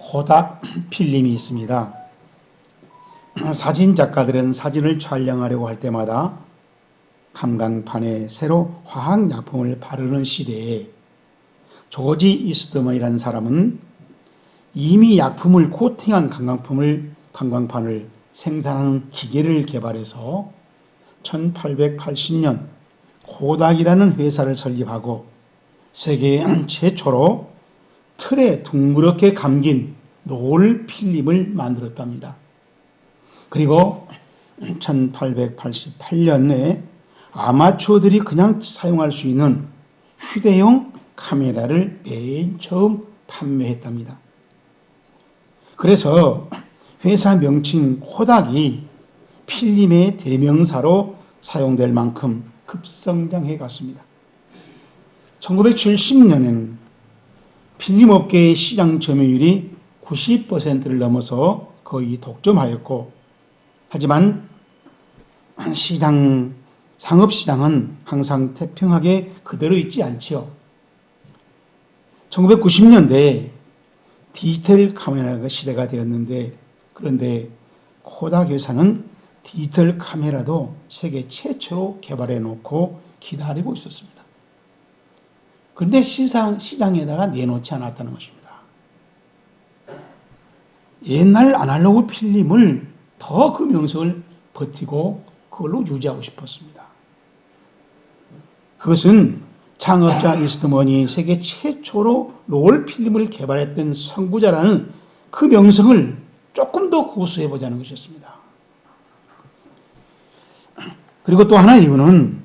코닥 필름이 있습니다. 사진 작가들은 사진을 촬영하려고 할 때마다 감광판에 새로 화학약품을 바르는 시대에 조지 이스트먼이라는 사람은 이미 약품을 코팅한 관광판을 생산하는 기계를 개발해서 1880년 코닥이라는 회사를 설립하고 세계 최초로 틀에 둥그렇게 감긴 노을 필름을 만들었답니다. 그리고 1888년에 아마추어들이 그냥 사용할 수 있는 휴대용 카메라를 맨 처음 판매했답니다. 그래서 회사 명칭 코닥이 필름의 대명사로 사용될 만큼 급성장해 갔습니다. 1970년에는 필름업계의 시장 점유율이 90%를 넘어서 거의 독점하였고, 하지만 상업시장은 항상 태평하게 그대로 있지 않지요. 1990년대에 디지털 카메라가 시대가 되었는데, 그런데 코닥 회사는 디지털 카메라도 세계 최초로 개발해 놓고 기다리고 있었습니다. 그런데 시장에다가 내놓지 않았다는 것입니다. 옛날 아날로그 필름을 더 그 명성을 버티고 그걸로 유지하고 싶었습니다. 그것은 창업자 이스트먼이 세계 최초로 롤 필름을 개발했던 선구자라는 그 명성을 조금 더 고수해보자는 것이었습니다. 그리고 또 하나의 이유는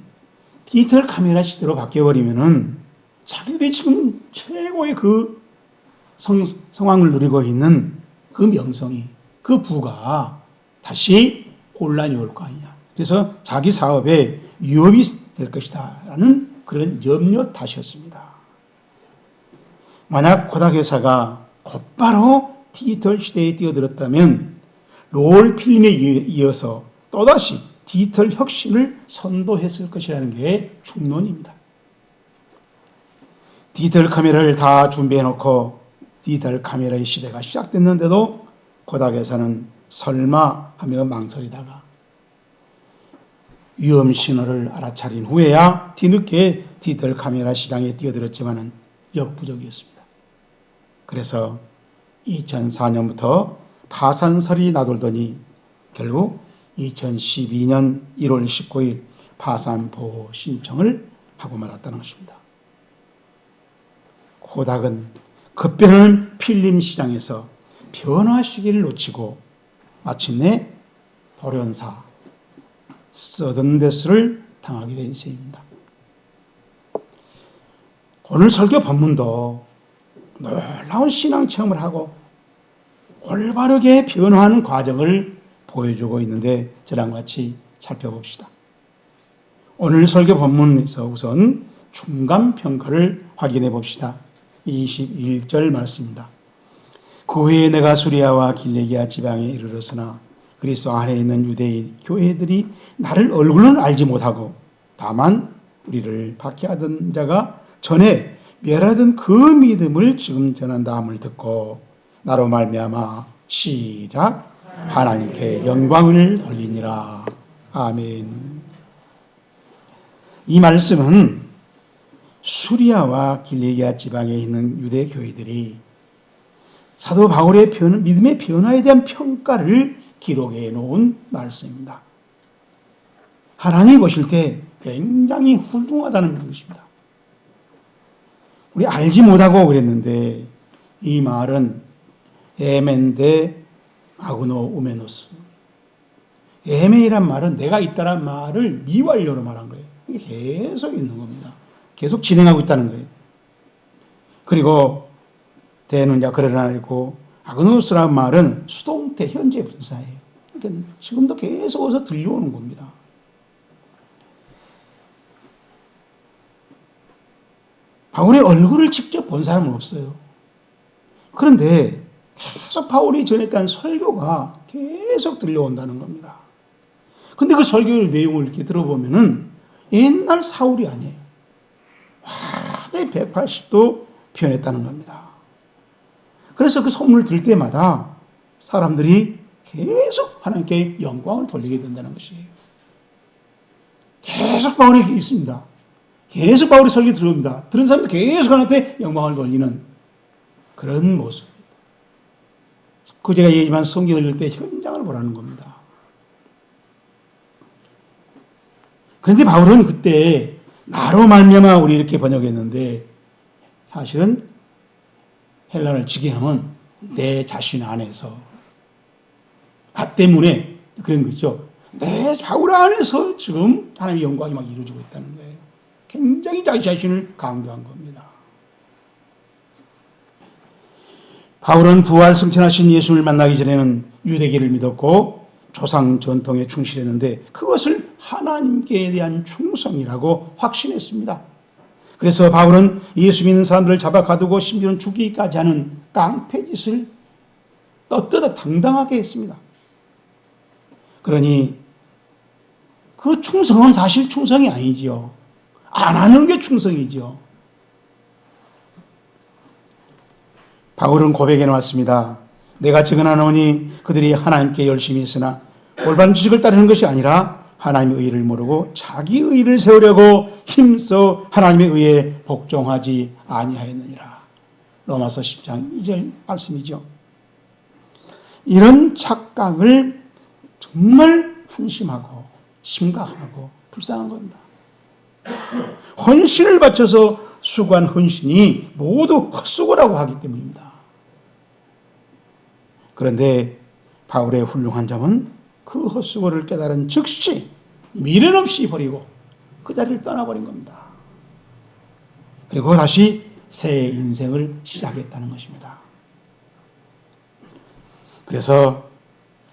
디지털 카메라 시대로 바뀌어버리면은 자기들이 지금 최고의 그 성황을 누리고 있는 그 명성이, 그 부가 다시 혼란이 올 거 아니냐. 그래서 자기 사업에 위협이 될 것이다 라는 그런 염려 탓이었습니다. 만약 코닥 회사가 곧바로 디지털 시대에 뛰어들었다면 롤 필름에 이어서 또다시 디지털 혁신을 선도했을 것이라는 게 중론입니다. 디지털 카메라를 다 준비해놓고 디지털 카메라의 시대가 시작됐는데도 코닥 회사는 설마 하며 망설이다가 위험 신호를 알아차린 후에야 뒤늦게 디지털 카메라 시장에 뛰어들었지만 역부족이었습니다. 그래서 2004년부터 파산설이 나돌더니 결국 2012년 1월 19일 파산 보호 신청을 하고 말았다는 것입니다. 코닥은 급변하는 필름 시장에서 변화 시기를 놓치고 마침내 돌연사 서든데스를 당하게 된 셈입니다. 오늘 설교 본문도 놀라운 신앙 체험을 하고 올바르게 변화하는 과정을 보여주고 있는데 저랑 같이 살펴봅시다. 오늘 설교 본문에서 우선 중간평가를 확인해 봅시다. 21절 말씀입니다. 그 후에 내가 수리아와 길레기아 지방에 이르렀으나 그리스도 안에 있는 유대인 교회들이 나를 얼굴은 알지 못하고 다만 우리를 박해하던 자가 전에 멸하던 그 믿음을 지금 전한다 함을 듣고 나로 말미암아 시작 하나님께 영광을 돌리니라. 아멘. 이 말씀은 수리아와 길레기아 지방에 있는 유대 교회들이 사도 바울의 믿음의 변화에 대한 평가를 기록해 놓은 말씀입니다. 하나님이 보실 때 굉장히 훌륭하다는 것입니다. 우리 알지 못하고 그랬는데 이 말은 에멘데 아그노 우메노스. 에메이란 말은 내가 있다란 말을 미완료로 말한 거예요. 이게 계속 있는 겁니다. 계속 진행하고 있다는 거예요. 그리고 대는자 그러나 있고 아그노스란 말은 수동태 현재 분사예요. 그러니까 지금도 계속 어서 들려오는 겁니다. 바울의 얼굴을 직접 본 사람은 없어요. 그런데 계속 바울이 전했다는 설교가 계속 들려온다는 겁니다. 근데 그 설교의 내용을 이렇게 들어보면은 옛날 사울이 아니에요. 완전히 180도 변했다는 겁니다. 그래서 그 소문을 들 때마다 사람들이 계속 하나님께 영광을 돌리게 된다는 것이에요. 계속 바울이 있습니다. 계속 바울이 설교 들어옵니다. 들은 사람들 계속 하나님께 영광을 돌리는 그런 모습. 그 제가 얘기한 성경을 읽을 때 현장을 보라는 겁니다. 그런데 바울은 그때 나로 말미암아 우리 이렇게 번역했는데 사실은 헬라어를 직역하면 내 자신 안에서 나 때문에 그런 거죠. 내 바울 안에서 지금 하나님의 영광이 막 이루어지고 있다는 거예요. 굉장히 자기 자신을 강조한 겁니다. 바울은 부활 승천하신 예수를 만나기 전에는 유대계를 믿었고 조상 전통에 충실했는데 그것을 하나님께 대한 충성이라고 확신했습니다. 그래서 바울은 예수 믿는 사람들을 잡아 가두고 심지어는 죽이기까지 하는 깡패짓을 떳떳하게 당당하게 했습니다. 그러니 그 충성은 사실 충성이 아니지요. 안 하는 게 충성이지요. 바울은 고백해 놓았습니다. 내가 증언하노니 그들이 하나님께 열심히 했으나 올바른 지식을 따르는 것이 아니라 하나님의 의를 모르고 자기 의를 세우려고 힘써 하나님의 의에 복종하지 아니하였느니라. 로마서 10장 2절 말씀이죠. 이런 착각을 정말 한심하고 심각하고 불쌍한 겁니다. 헌신을 바쳐서 수고한 헌신이 모두 헛수고라고 하기 때문입니다. 그런데 바울의 훌륭한 점은 그 헛수고를 깨달은 즉시 미련 없이 버리고 그 자리를 떠나버린 겁니다. 그리고 다시 새 인생을 시작했다는 것입니다. 그래서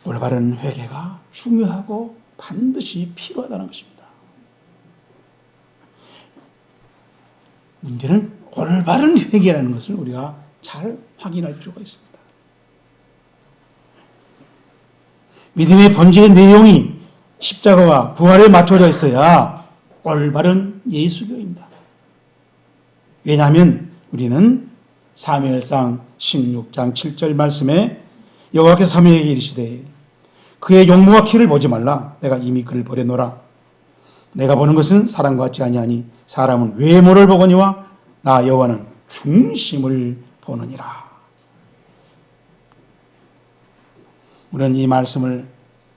올바른 회개가 중요하고 반드시 필요하다는 것입니다. 문제는 올바른 회개라는 것을 우리가 잘 확인할 필요가 있습니다. 믿음의 본질의 내용이 십자가와 부활에 맞춰져 있어야 올바른 예수교입니다. 왜냐하면 우리는 사무엘상 16장 7절 말씀에 여호와께서 사무엘에게 이르시되 그의 용모와 키를 보지 말라. 내가 이미 그를 버려놓으라. 내가 보는 것은 사람과 같지 아니하니 사람은 외모를 보거니와 나 여호와는 중심을 보느니라. 우리는 이 말씀을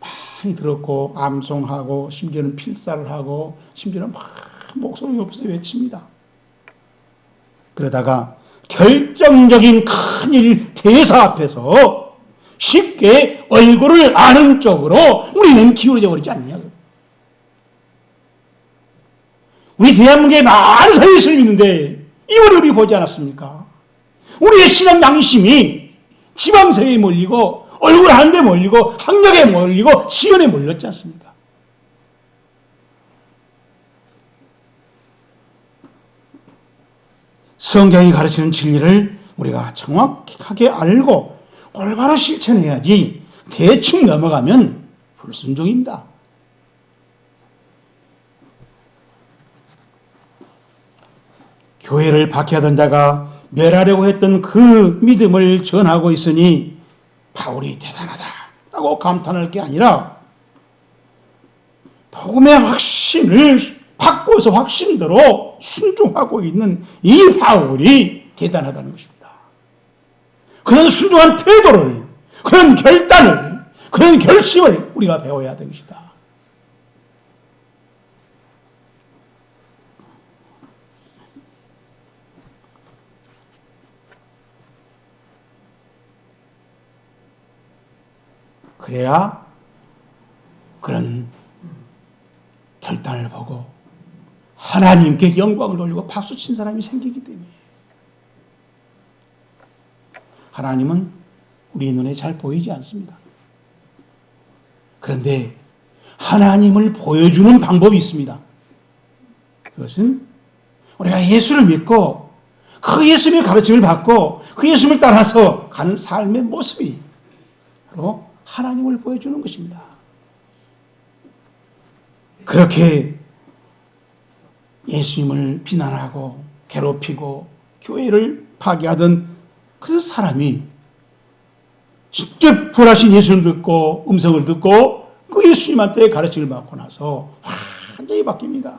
많이 들었고 암송하고 심지어는 필사를 하고 심지어는 막 목소리 없이 외칩니다. 그러다가 결정적인 큰일 대사 앞에서 쉽게 얼굴을 아는 쪽으로 우리는 기울어져 버리지 않냐고. 우리 대한민국에 많은 사람이 예수를 믿는데 이걸 우리 보지 않았습니까? 우리의 신앙 양심이 지방세에 몰리고 얼굴 하는 데 몰리고 학력에 몰리고 시연에 몰렸지 않습니까? 성경이 가르치는 진리를 우리가 정확하게 알고 올바로 실천해야지 대충 넘어가면 불순종입니다. 교회를 박해하던 자가 멸하려고 했던 그 믿음을 전하고 있으니 바울이 대단하다라고 감탄할 게 아니라 복음의 확신을 바꿔서 확신대로 순종하고 있는 이 바울이 대단하다는 것입니다. 그런 순종한 태도를, 그런 결단을, 그런 결심을 우리가 배워야 되는 것이다. 그래야 그런 결단을 보고 하나님께 영광을 돌리고 박수친 사람이 생기기 때문에 하나님은 우리 눈에 잘 보이지 않습니다. 그런데 하나님을 보여주는 방법이 있습니다. 그것은 우리가 예수를 믿고 그 예수님의 가르침을 받고 그 예수님을 따라서 가는 삶의 모습이 바로 하나님을 보여주는 것입니다. 그렇게 예수님을 비난하고 괴롭히고 교회를 파괴하던 그 사람이 직접 부활하신 예수를 듣고 음성을 듣고 그 예수님한테 가르침을 받고 나서 완전히 바뀝니다.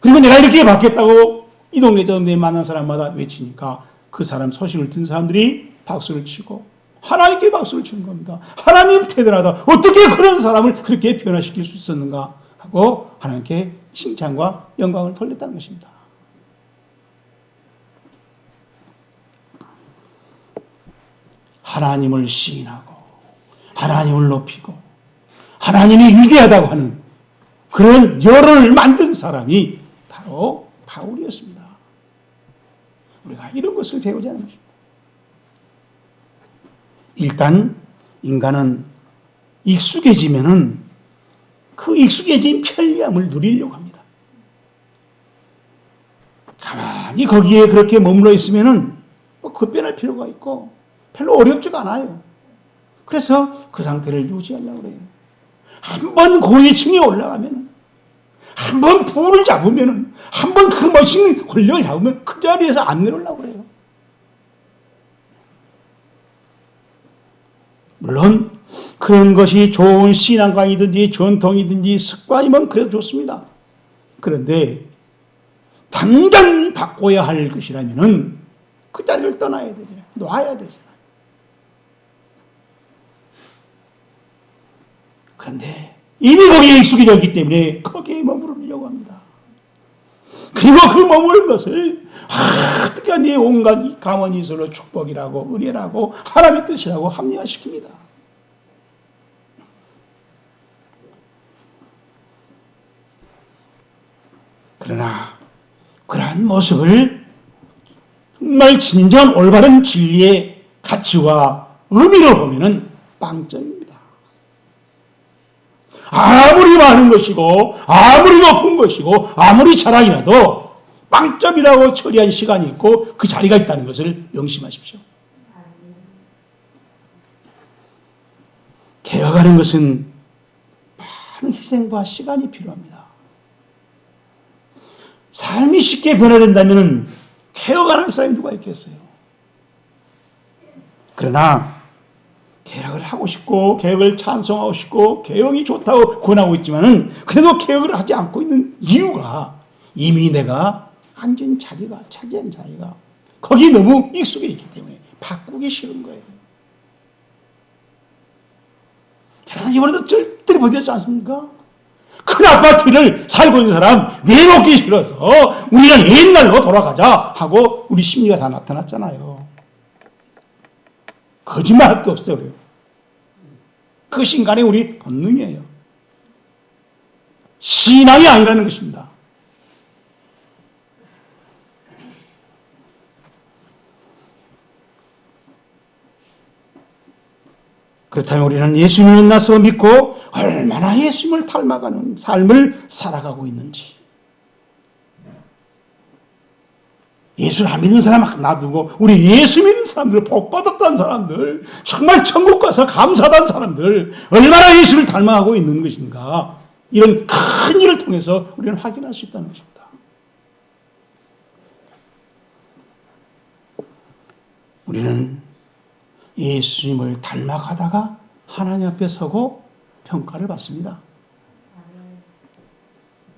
그리고 내가 이렇게 바뀌었다고 이 동네 저 동네 만난 사람마다 외치니까 그 사람 소식을 듣는 사람들이 박수를 치고 하나님께 박수를 치는 겁니다. 하나님 대단하다. 어떻게 그런 사람을 그렇게 변화시킬 수 있었는가 하고 하나님께 칭찬과 영광을 돌렸다는 것입니다. 하나님을 시인하고 하나님을 높이고 하나님이 위대하다고 하는 그런 여론을 만든 사람이 바로 바울이었습니다. 우리가 이런 것을 배우지 않는 것입니다. 일단 인간은 익숙해지면은 그 익숙해진 편리함을 누리려고 합니다. 가만히 거기에 그렇게 머물러 있으면은 뭐 급변할 필요가 있고 별로 어렵지가 않아요. 그래서 그 상태를 유지하려고 그래요. 한번 고위층에 올라가면은 한번 부를 잡으면은 한번 그 멋있는 권력을 잡으면 그 자리에서 안 내려오려고 그래요. 물론 그런 것이 좋은 신앙관이든지 전통이든지 습관이면 그래도 좋습니다. 그런데 당장 바꿔야 할 것이라면은 그 자리를 떠나야 되죠. 놔야 되죠. 그런데 이미 거기에 익숙해졌기 때문에 거기에 머무르려고 합니다. 그리고 그 머무른 것을 어떻게 네 온갖 강원이설로 축복이라고 은혜라고 하나님의 뜻이라고 합리화시킵니다. 그러나 그러한 모습을 정말 진정 올바른 진리의 가치와 의미로 보면은 빵점입니다. 아무리 많은 것이고 아무리 높은 것이고 아무리 자랑이라도 빵점이라고 처리한 시간이 있고 그 자리가 있다는 것을 명심하십시오. 개혁하는 것은 많은 희생과 시간이 필요합니다. 삶이 쉽게 변화된다면 개혁하는 사람이 누가 있겠어요? 그러나 개혁을 하고 싶고 개혁을 찬성하고 싶고 개혁이 좋다고 권하고 있지만은 그래도 개혁을 하지 않고 있는 이유가 이미 내가 앉은 자리가 차지한 자리가 거기 너무 익숙해 있기 때문에 바꾸기 싫은 거예요. 저는 이번에도 절대로 버티지 않습니까? 큰 아파트를 살고 있는 사람 내놓기 싫어서 우리는 옛날로 돌아가자 하고 우리 심리가 다 나타났잖아요. 거짓말할 게 없어요. 그것이 인간의 우리 본능이에요. 신앙이 아니라는 것입니다. 그렇다면 우리는 예수님을 만나서 믿고 얼마나 예수님을 닮아가는 삶을 살아가고 있는지, 예수를 안 믿는 사람 놔두고 우리 예수 믿는 사람들, 복받았다는 사람들, 정말 천국 가서 감사하다는 사람들 얼마나 예수를 닮아가고 있는 것인가, 이런 큰 일을 통해서 우리는 확인할 수 있다는 것입니다. 우리는 예수님을 닮아가다가 하나님 앞에 서고 평가를 받습니다.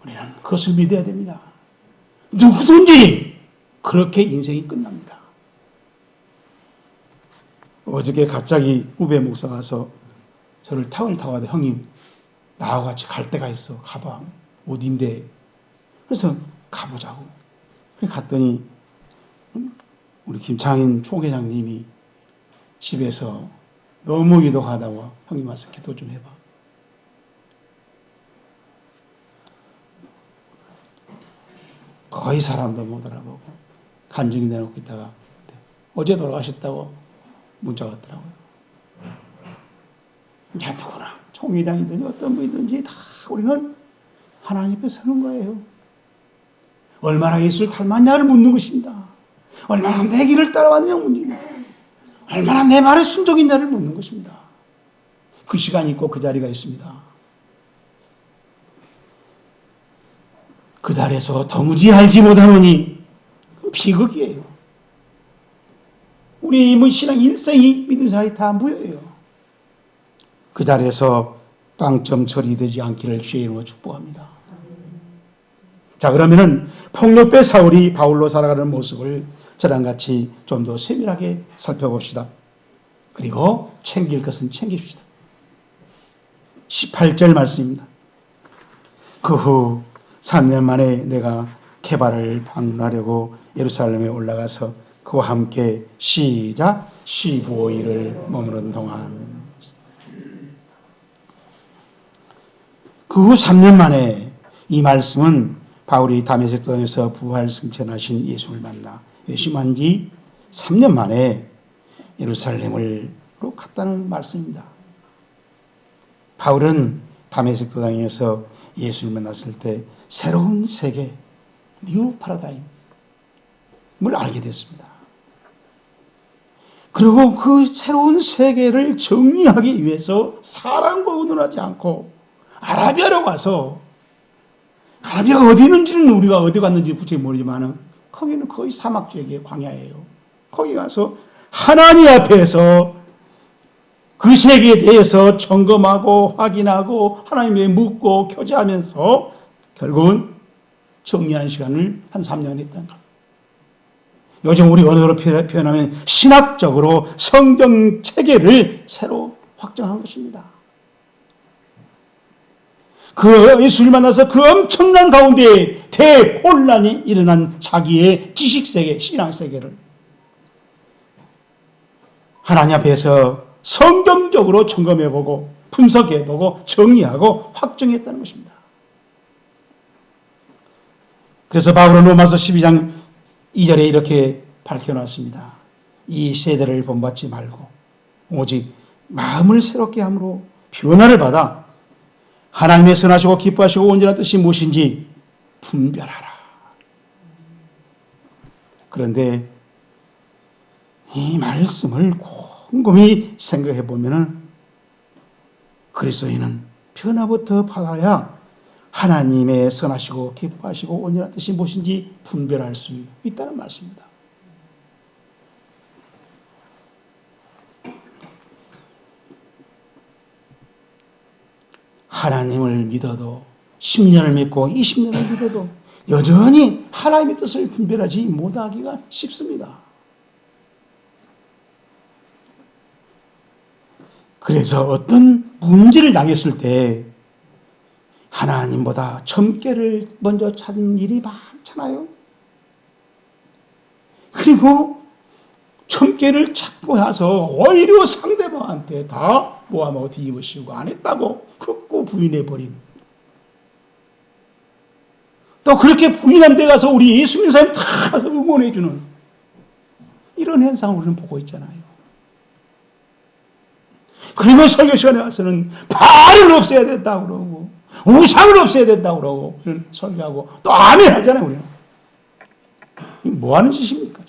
우리는 그것을 믿어야 됩니다. 누구든지 그렇게 인생이 끝납니다. 어저께 갑자기 우배 목사가 와서 저를 타고 가다 형님 나하고 같이 갈 데가 있어. 가봐. 어딘데? 그래서 가보자고. 갔더니 우리 김창인 총회장님이 집에서 너무 기도하다가 형님 와서 기도 좀 해봐. 거의 사람도 못 알아보고 간증이 내놓고 있다가 어제 돌아가셨다고 문자가 왔더라고요. 야, 누구나 총회장이든지 어떤 분이든지 다 우리는 하나님 앞에 서는 거예요. 얼마나 예수를 닮았냐를 묻는 것입니다. 얼마나 내 길을 따라왔느냐 묻는 거예요. 얼마나 내 말에 순종했냐를 묻는 것입니다. 그 시간이 있고 그 자리가 있습니다. 그 달에서 도무지 알지 못하노니 비극이에요. 우리 뭐 신앙 일생이 믿는 사람이 다 무효예요. 그 자리에서 빵점 처리되지 않기를 주의 이름으로 축복합니다. 자, 그러면은 폭력배 사울이 바울로 살아가는 모습을 저랑 같이 좀 더 세밀하게 살펴봅시다. 그리고 챙길 것은 챙깁시다. 18절 말씀입니다. 그 후 3년 만에 내가 게바를 방문하려고 예루살렘에 올라가서 그와 함께 시작 15일을 머무른 동안 그 후 3년 만에 이 말씀은 바울이 다메섹 땅에서 부활 승천하신 예수를 만나 회심한 지 3년 만에 예루살렘으로 갔다는 말씀입니다. 바울은 다메섹 도당에서 예수를 만났을 때 새로운 세계, 뉴 파라다임을 알게 됐습니다. 그리고 그 새로운 세계를 정리하기 위해서 사람과 의논하지 않고 아라비아로 가서, 아라비아가 어디 있는지는 우리가 어디 갔는지 구체적으로 모르지만 거기는 거의 사막 지역의 광야예요. 거기 가서 하나님 앞에서 그 세계에 대해서 점검하고 확인하고 하나님께 묻고 교제하면서 결국은 정리하는 시간을 한 3년 했다는 겁니다. 요즘 우리 언어로 표현하면 신학적으로 성경 체계를 새로 확정한 것입니다. 그 예수를 만나서 그 엄청난 가운데 대혼란이 일어난 자기의 지식세계, 신앙세계를 하나님 앞에서 성경적으로 점검해보고 분석해보고 정리하고 확정했다는 것입니다. 그래서 바울은 로마서 12장 2절에 이렇게 밝혀놨습니다. 이 세대를 본받지 말고 오직 마음을 새롭게 함으로 변화를 받아 하나님의 선하시고 기뻐하시고 온전한 뜻이 무엇인지 분별하라. 그런데 이 말씀을 곰곰이 생각해 보면은 그리스도인은 변화부터 받아야 하나님의 선하시고 기뻐하시고 온전한 뜻이 무엇인지 분별할 수 있다는 말씀입니다. 하나님을 믿어도 10년을 믿고 20년을 믿어도 여전히 하나님의 뜻을 분별하지 못하기가 쉽습니다. 그래서 어떤 문제를 당했을 때 하나님보다 점괘를 먼저 찾는 일이 많잖아요. 그리고 점괘를 찾고 나서 오히려 상대방한테 다 모함하고 뒤집어씌우고 안 했다고 극구 부인해버린, 또 그렇게 부인한 데 가서 우리 예수 믿는 사람 다 응원해주는 이런 현상을 우리는 보고 있잖아요. 그리고 설교 시간에 와서는 발을 없애야 된다고 그러고 우상을 없애야 된다고 그러고 이런 설교하고 또 아멘 하잖아요. 우리는 뭐 하는 짓입니까?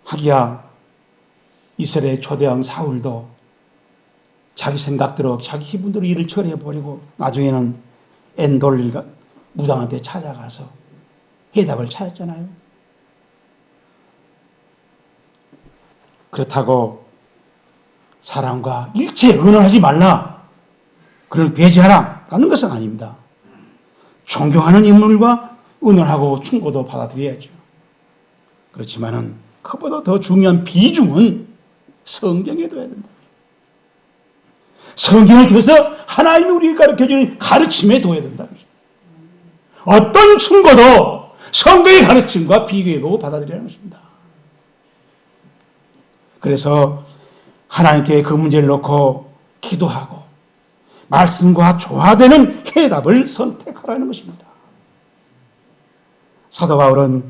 하기야 이스라엘 초대왕 사울도 자기 생각대로 자기 기분대로 일을 처리해버리고 나중에는 엔돌 무당한테 찾아가서 해답을 찾았잖아요. 그렇다고 사람과 일체 의논하지 말라, 그를 배제하라 라는 것은 아닙니다. 존경하는 인물과 의논하고 충고도 받아들여야죠. 그렇지만은 그보다 더 중요한 비중은 성경에 둬야 된다. 성경을 통해서 하나님이 우리에게 가르쳐주는 가르침에 둬야 된다. 어떤 충고도 성경의 가르침과 비교해보고 받아들이라는 것입니다. 그래서 하나님께 그 문제를 놓고 기도하고 말씀과 조화되는 해답을 선택하라는 것입니다. 사도 바울은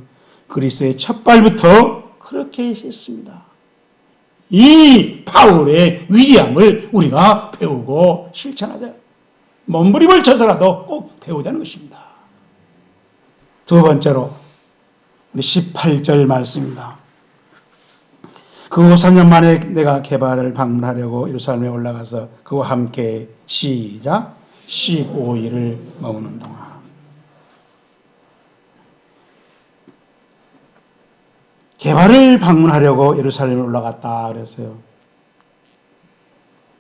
그리스도의 첫 발부터 그렇게 했습니다. 이 바울의 위대함을 우리가 배우고 실천하자. 몸부림을 쳐서라도 꼭 배우자는 것입니다. 두 번째로 우리 18절 말씀입니다. 그 후 3년 만에 내가 게바를 방문하려고 예루살렘에 올라가서 그와 함께 시작 15일을 머무는 동안 게바를 방문하려고 예루살렘에 올라갔다 그랬어요.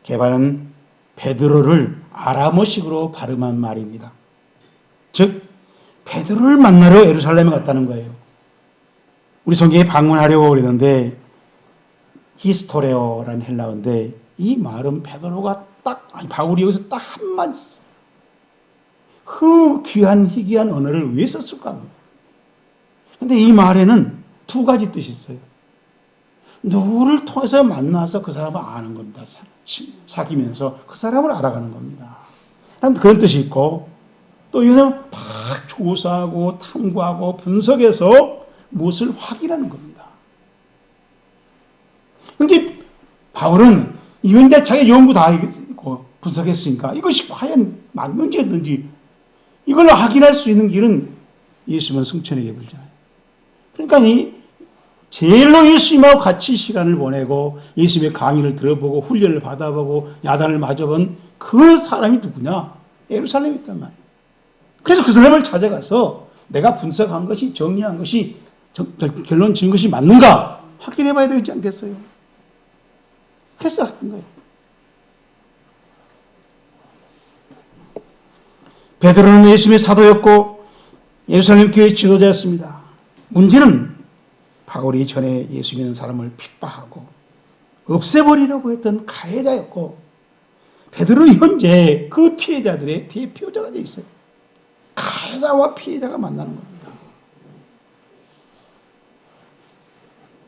게바는 베드로를 아람어식으로 발음한 말입니다. 즉 베드로를 만나러 예루살렘에 갔다는 거예요. 우리 성경에 방문하려고 그랬는데 히스토레오라는 헬라어인데 이 말은 베드로가 바울이 여기서 딱 한마디 썼어요. 그 귀한 희귀한 언어를 왜 썼을까? 근데 이 말에는 두 가지 뜻이 있어요. 누구를 통해서 만나서 그 사람을 아는 겁니다. 사귀면서 그 사람을 알아가는 겁니다. 그런 뜻이 있고 또 이거는 막 조사하고 탐구하고 분석해서 무엇을 확인하는 겁니다. 그런데 바울은 이wen데 자기 연구 다 분석했으니까 이것이 과연 맞는지 없는지 이걸 확인할 수 있는 길은 예수님은 승천에게 불잖아요. 그러니까 이 제일로 예수님하고 같이 시간을 보내고 예수님의 강의를 들어보고 훈련을 받아보고 야단을 맞아본 그 사람이 누구냐? 예루살렘에 있단 말이에요. 그래서 그 사람을 찾아가서 내가 분석한 것이 정리한 것이 결론 지은 것이 맞는가 확인해 봐야 되지 않겠어요? 그래서 했던 거예요. 베드로는 예수님의 사도였고 예루살렘 교회의 지도자였습니다. 문제는 바울이 전에 예수 믿는 사람을 핍박하고 없애버리려고 했던 가해자였고 베드로는 현재 그 피해자들의 대표자가 되어 있어요. 가해자와 피해자가 만나는 겁니다.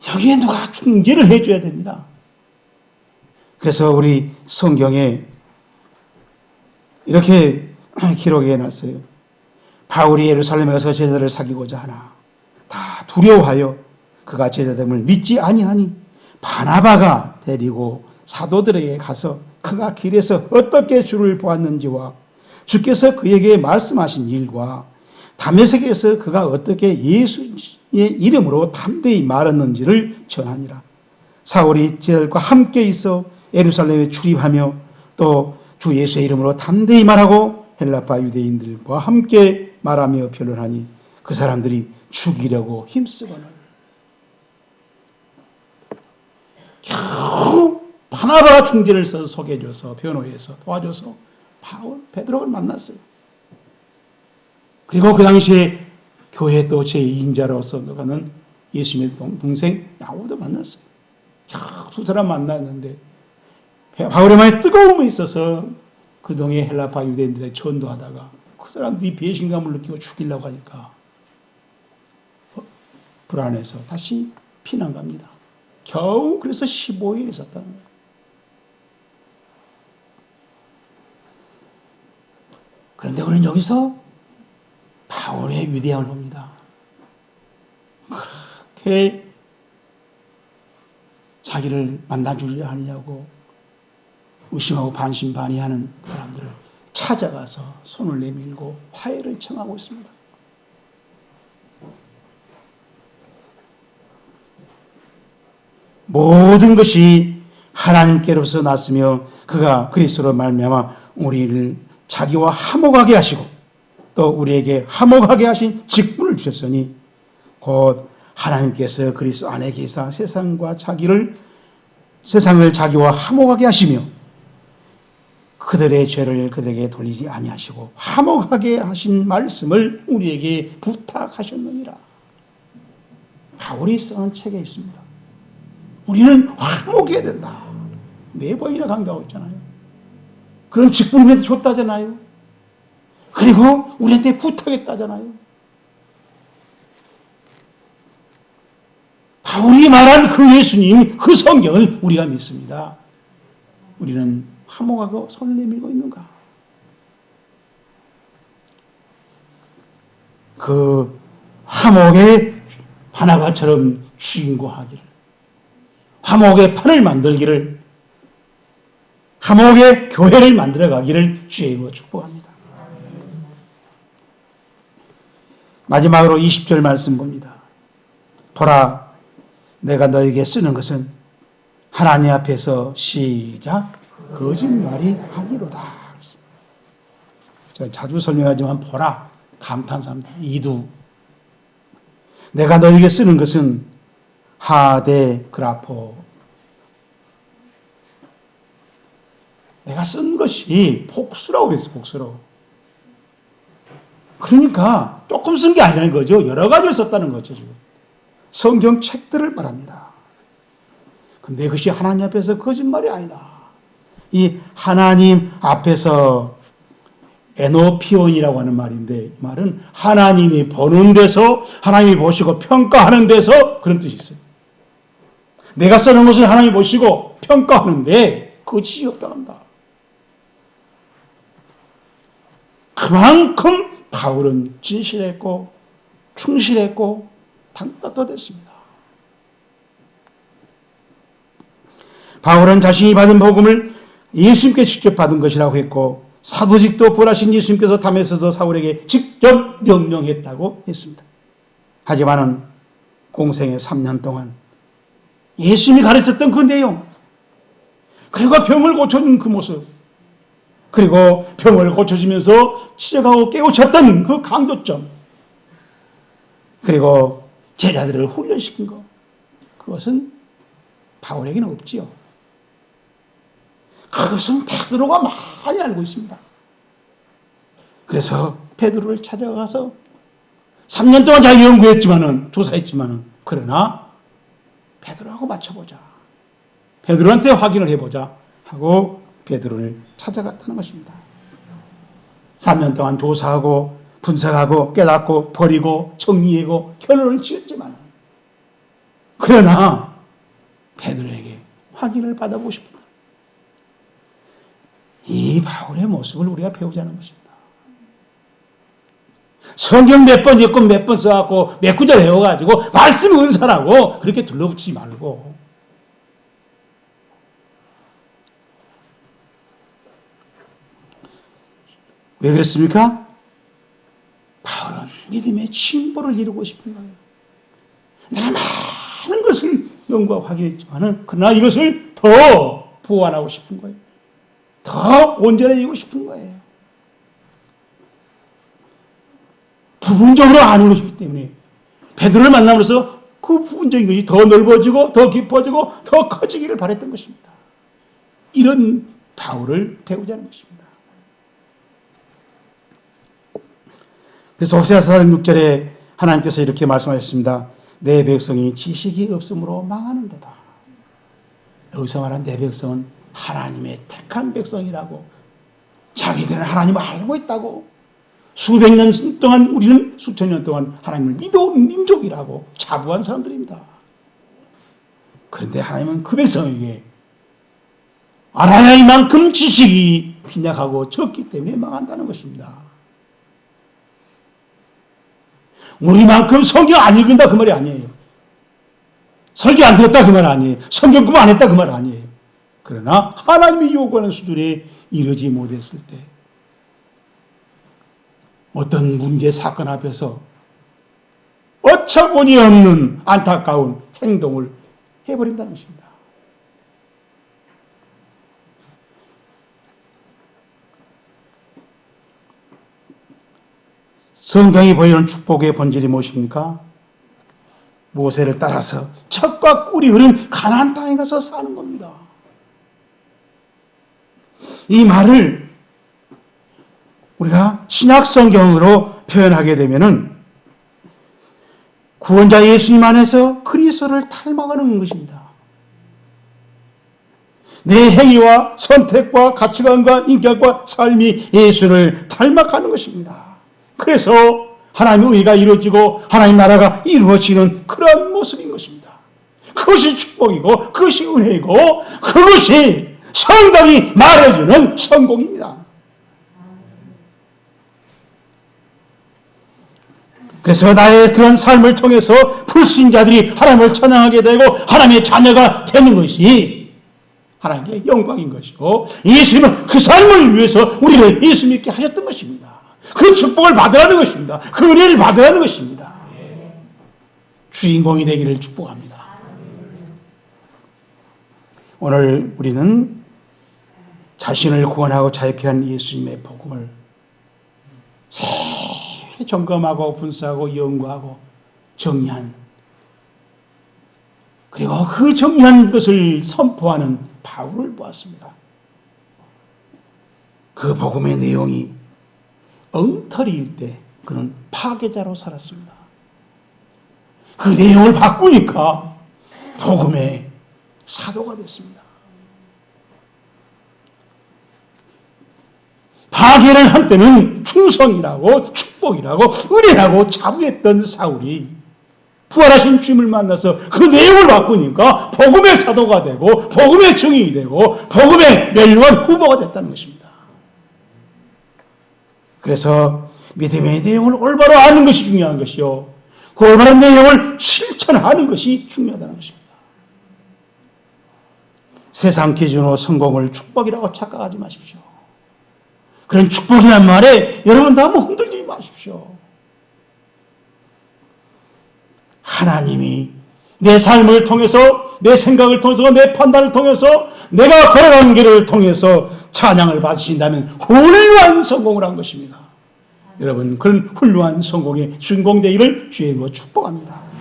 여기에 누가 중재를 해줘야 됩니다. 그래서 우리 성경에 이렇게 기록해 놨어요. 바울이 예루살렘에 가서 제자들을 사귀고자 하나 다 두려워하여 그가 제자됨을 믿지 아니하니 바나바가 데리고 사도들에게 가서 그가 길에서 어떻게 주를 보았는지와 주께서 그에게 말씀하신 일과 다메섹에서 그가 어떻게 예수의 이름으로 담대히 말했는지를 전하니라. 사울이 제자들과 함께 있어 예루살렘에 출입하며 또 주 예수의 이름으로 담대히 말하고 헬라파 유대인들과 함께 말하며 변론하니 그 사람들이 죽이려고 힘쓰거늘 겨우 바나바가 중재를 써서 속여줘서 변호해서 도와줘서 베드로를 만났어요. 그리고 그 당시에 교회 또 제2인자로서 가는 예수님의 동생 야고보도 만났어요. 겨우 두 사람 만났는데 바울의 마음에 뜨거움이 있어서 그동안 헬라파 유대인들의 전도하다가 그 사람들이 배신감을 느끼고 죽이려고 하니까 불안해서 다시 피난 갑니다. 겨우 그래서 15일 있었다는 거예요. 그런데 우리는 여기서 바울의 위대함을 봅니다. 그렇게 자기를 만나주려 하려고 의심하고 반신반의하는 그 사람들을 찾아가서 손을 내밀고 화해를 청하고 있습니다. 모든 것이 하나님께로서 났으며 그가 그리스도로 말미암아 우리를 자기와 화목하게 하시고 또 우리에게 화목하게 하신 직분을 주셨으니 곧 하나님께서 그리스도 안에 계사 세상을 자기와 화목하게 하시며 그들의 죄를 그들에게 돌리지 아니하시고 화목하게 하신 말씀을 우리에게 부탁하셨느니라. 바울이 써놓은 책에 있습니다. 우리는 화목해야 된다. 4번이나 강조하고 있잖아요. 그런 직분을 우리한테 줬다잖아요. 그리고 우리한테 부탁했다잖아요. 바울이 말한 그 예수님, 그 성경을 우리가 믿습니다. 우리는 화목하고 손을 내밀고 있는가? 그 화목의 바나바처럼 주인공하기를, 화목의 판을 만들기를, 화목의 교회를 만들어가기를 주의 이름으로 축복합니다. 마지막으로 20절 말씀 봅니다. 보라, 내가 너에게 쓰는 것은 하나님 앞에서 시작. 거짓말이 아니로다. 제가 자주 설명하지만 보라. 감탄사입니다. 이두. 내가 너에게 쓰는 것은 하데 그라포. 내가 쓴 것이 복수라고 그랬어. 복수로. 그러니까 조금 쓴 게 아니라는 거죠. 여러 가지를 썼다는 거죠. 지금. 성경 책들을 말합니다. 근데 그것이 하나님 앞에서 거짓말이 아니다. 이 하나님 앞에서 에노피온이라고 하는 말인데, 이 말은 하나님이 보는 데서, 하나님이 보시고 평가하는 데서 그런 뜻이 있어요. 내가 써놓은 것을 하나님이 보시고 평가하는데 거짓이 없다고 합니다. 그만큼 바울은 진실했고 충실했고 당연히 됐습니다. 바울은 자신이 받은 복음을 예수님께 직접 받은 것이라고 했고, 사도직도 부활하신 예수님께서 담에서도 사울에게 직접 명령했다고 했습니다. 하지만은 공생의 3년 동안 예수님이 가르쳤던 그 내용, 그리고 병을 고쳐준 그 모습, 그리고 병을 고쳐주면서 치료하고 깨우쳤던 그 강조점, 그리고 제자들을 훈련시킨 것, 그것은 바울에게는 없지요. 그것은 베드로가 많이 알고 있습니다. 그래서 베드로를 찾아가서 3년 동안 자기 연구했지만은, 조사했지만은, 그러나 베드로하고 맞춰보자, 베드로한테 확인을 해보자 하고 베드로를 찾아갔다는 것입니다. 3년 동안 조사하고 분석하고 깨닫고 버리고 정리하고 결론을 지었지만, 그러나 베드로에게 확인을 받아보고 싶다. 이 바울의 모습을 우리가 배우자는 것입니다. 성경 몇 번 읽고 몇 번 써갖고 몇 구절 외워가지고 말씀 은사라고 그렇게 둘러붙이지 말고, 왜 그랬습니까? 바울은 믿음의 진보를 이루고 싶은 거예요. 내가 많은 것을 연구하고 확인했지만은, 그러나 이것을 더 보완하고 싶은 거예요. 더 온전해지고 싶은 거예요. 부분적으로 아는 것이기 때문에 베드로를 만남으로써 그 부분적인 것이 더 넓어지고 더 깊어지고 더 커지기를 바랬던 것입니다. 이런 바울을 배우자는 것입니다. 그래서 호세아서 6절에 하나님께서 이렇게 말씀하셨습니다. 내 백성이 지식이 없으므로 망하는도다. 여기서 말한 내 백성은 하나님의 택한 백성이라고, 자기들은 하나님을 알고 있다고, 수백 년 동안, 우리는 수천 년 동안 하나님을 믿어온 민족이라고 자부한 사람들입니다. 그런데 하나님은 그 백성에게 알아야 이만큼 지식이 빈약하고 적기 때문에 망한다는 것입니다. 우리만큼 성경 안 읽는다 그 말이 아니에요. 설교 안 들었다 그 말 아니에요. 성경 공부 안 했다 그 말 아니에요. 그러나 하나님이 요구하는 수준에 이르지 못했을 때, 어떤 문제 사건 앞에서 어처구니 없는 안타까운 행동을 해버린다는 것입니다. 성경이 보이는 축복의 본질이 무엇입니까? 모세를 따라서 젖과 꿀이 흐른 가나안 땅에 가서 사는 겁니다. 이 말을 우리가 신약 성경으로 표현하게 되면은 구원자 예수님 안에서 그리스도를 닮아가는 것입니다. 내 행위와 선택과 가치관과 인격과 삶이 예수를 닮아가는 것입니다. 그래서 하나님의 의가 이루어지고 하나님 나라가 이루어지는 그런 모습인 것입니다. 그것이 축복이고 그것이 은혜이고 그것이 성경이 말해주는 성공입니다. 그래서 나의 그런 삶을 통해서 불신자들이 하나님을 찬양하게 되고 하나님의 자녀가 되는 것이 하나님의 영광인 것이고, 예수님은 그 삶을 위해서 우리를 예수 믿게 하셨던 것입니다. 그 축복을 받으라는 것입니다. 그 은혜를 받으라는 것입니다. 주인공이 되기를 축복합니다. 오늘 우리는 자신을 구원하고 자유케 한 예수님의 복음을 점검하고 분석하고 연구하고 정리한, 그리고 그 정리한 것을 선포하는 바울을 보았습니다. 그 복음의 내용이 엉터리일 때 그는 파괴자로 살았습니다. 그 내용을 바꾸니까 복음의 사도가 됐습니다. 파괴를 할 때는 충성이라고 축복이라고 은혜라고 자부했던 사울이 부활하신 주님을 만나서 그 내용을 바꾸니까 복음의 사도가 되고 복음의 증인이 되고 복음의 멸류관 후보가 됐다는 것입니다. 그래서 믿음의 내용을 올바로 아는 것이 중요한 것이요, 그 올바른 내용을 실천하는 것이 중요하다는 것입니다. 세상 기준으로 성공을 축복이라고 착각하지 마십시오. 그런 축복이란 말에 여러분 너무 흔들리지 마십시오. 하나님이 내 삶을 통해서, 내 생각을 통해서, 내 판단을 통해서, 내가 걸어가는 길을 통해서 찬양을 받으신다면 훌륭한 성공을 한 것입니다. 여러분, 그런 훌륭한 성공의 주인공 되기를 주의 이름으로 축복합니다.